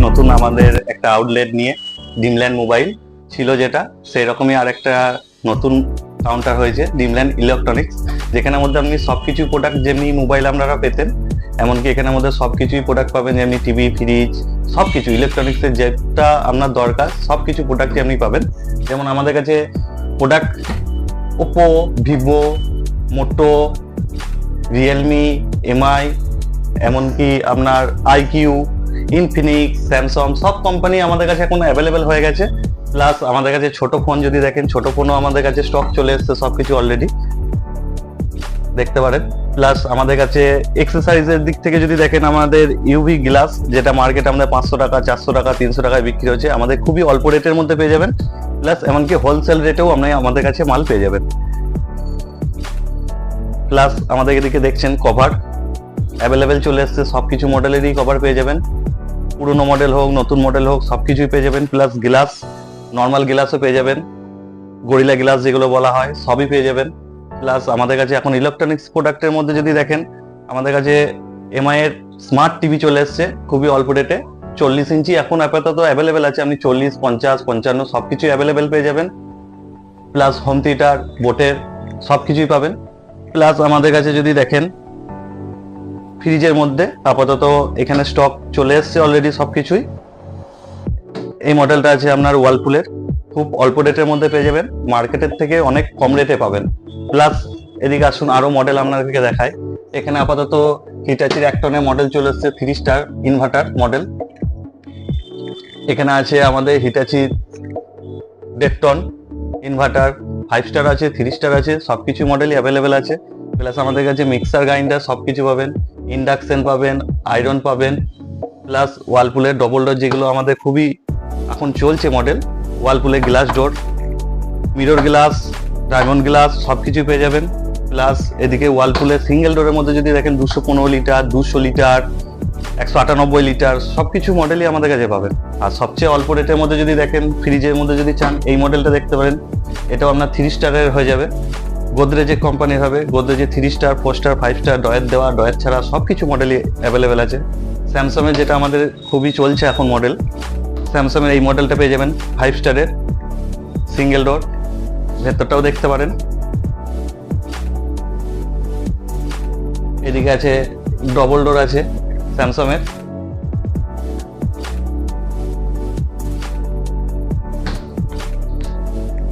নতুন আমাদের একটা আউটলেট নিয়ে ড্রিমল্যান্ড মোবাইল ছিল, যেটা সেই রকমই আর একটা নতুন কাউন্টার হয়েছে ড্রিমল্যান্ড ইলেকট্রনিক্স, যেখানের মধ্যে আপনি সবকিছু প্রোডাক্ট যেমনি মোবাইল আপনারা পেতেন, এমনকি এখানের মধ্যে সবকিছুই প্রোডাক্ট পাবেন, যেমনি টিভি, ফ্রিজ, সবকিছু ইলেকট্রনিক্সের যেটা আপনার দরকার সবকিছু প্রোডাক্টই আপনি পাবেন। যেমন আমাদের কাছে প্রোডাক্ট ওপো, ভিভো, মোটো, রিয়েলমি, এমআই, এমনকি আপনার আইকিউ, ইনফিনিক্স, স্যামসাং সব কোম্পানি আমাদের কাছে এখন অ্যাভেলেবেল হয়ে গেছে। প্লাস আমাদের কাছে ছোট ফোন যদি দেখেন, ছোট ফোনও আমাদের কাছে স্টক চলে এসছে, সবকিছু অলরেডি দেখতে পারেন। প্লাস আমাদের কাছে এক্সেসরিজের দিক থেকে যদি দেখেন, আমাদের ইউভি গ্লাস যেটা মার্কেট আমাদের 500 টাকা, 400 টাকা, 300 টাকায় বিক্রি হচ্ছে, আমাদের খুবই অল্প রেটের মধ্যে পেয়ে যাবেন। প্লাস এমনকি হোলসেল রেটেও আপনি আমাদের কাছে মাল পেয়ে যাবেন। প্লাস আমাদের এদিকে দেখছেন কভার অ্যাভেলেবেল চলে এসছে, সবকিছু মডেলেরই কভার পেয়ে যাবেন, পুরনো মডেল হোক নতুন মডেল হোক সবকিছুই পেয়ে যাবেন। প্লাস গ্লাস, নর্মাল গ্লাসও পেয়ে যাবেন, গরিলা গ্লাস যেগুলো বলা হয় সবই পেয়ে যাবেন। প্লাস আমাদের কাছে এখন ইলেকট্রনিক্স প্রোডাক্টের মধ্যে যদি দেখেন, আমাদের কাছে এমআই এর স্মার্ট টিভি চলে এসছে খুবই অল্প রেটে, 40 ইঞ্চি এখন আপাতত অ্যাভেলেবেল আছে, আপনি 40, 50, 55 সবকিছু অ্যাভেলেবেল পেয়ে যাবেন। প্লাস হোম থিয়েটার, বোটের সবকিছুই পাবেন। প্লাস আমাদের কাছে যদি দেখেন ফ্রিজের মধ্যে আপাতত এখানে স্টক চলে এসছে অলরেডি সবকিছুই। এই মডেলটা আছে আপনার ওয়ালপুলের, খুব অল্প রেটের মধ্যে পেয়ে যাবেন, মার্কেটের থেকে অনেক কম রেটে পাবেন। প্লাস এদিকে আসুন আরো মডেল আপনাদেরকে দেখায়। এখানে আপাতত হিটাচির 1 টনের মডেল চলে এসছে, 3 স্টার ইনভার্টার মডেল। এখানে আছে আমাদের হিটাচি 1.5 টন ইনভার্টার, 5 স্টার আছে, 3 স্টার আছে, সবকিছু মডেলই অ্যাভেলেবেল আছে। প্লাস আমাদের কাছে মিক্সার গ্রাইন্ডার সবকিছু পাবেন, ইন্ডাকশন পাবেন, আয়রন পাবেন। প্লাস ওয়ালপুলের ডবল ডোর যেগুলো আমাদের খুবই এখন চলছে মডেল, ওয়ালপুলের glass door, mirror glass, diamond glass সবকিছু পেয়ে যাবেন। প্লাস এদিকে ওয়ালপুলের সিঙ্গেল ডোরের মধ্যে যদি দেখেন 215 লিটার, 200 লিটার, 198 লিটার সবকিছু মডেলই আমাদের কাছে পাবেন। আর সবচেয়ে অল্প রেটের মধ্যে যদি দেখেন, ফ্রিজের মধ্যে যদি চান, এই মডেলটা দেখতে পারেন, এটাও আপনার 3 স্টারের হয়ে যাবে, গোদরেজের কোম্পানির হবে, গোদরেজের 3 স্টার, 4 স্টার, 5 স্টার, ডয়ের দেওয়া, ডয়ের ছাড়া সবকিছু মডেলই অ্যাভেলেবেল আছে। স্যামসাংয়ের যেটা আমাদের খুবই চলছে এখন মডেল, স্যামসাংয়ের এই মডেলটা পেয়ে যাবেন 5 স্টারের সিঙ্গেল ডোর, ভেতরটাও দেখতে পারেন। এদিকে আছে ডবল ডোর আছে স্যামসাংয়ের,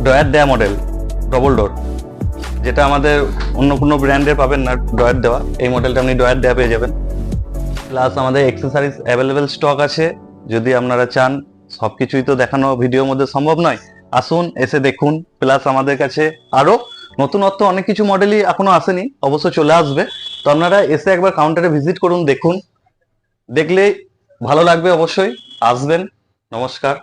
ডয়ার দেয়া মডেল ডবল ডোর, যেটা আমাদের অন্য কোনো ব্র্যান্ডের পাবেন না ডয়ার দেওয়া, এই মডেলটা আপনি ডয়ার দেওয়া পেয়ে যাবেন। প্লাস আমাদের এক্সেসরিজ অ্যাভেলেবেল স্টক আছে, যদি আপনারা চান সবকিছুই তো দেখানো ভিডিওর মধ্যে সম্ভব নয়, আসুন এসে দেখুন। প্লাস আমাদের কাছে আরো নতুনত্ব অনেক কিছু মডেলই এখনো আসেনি, অবশ্য চলে আসবে, তো আপনারা এসে একবার কাউন্টারে ভিজিট করুন, দেখুন, দেখলে ভালো লাগবে, অবশ্যই আসবেন। নমস্কার।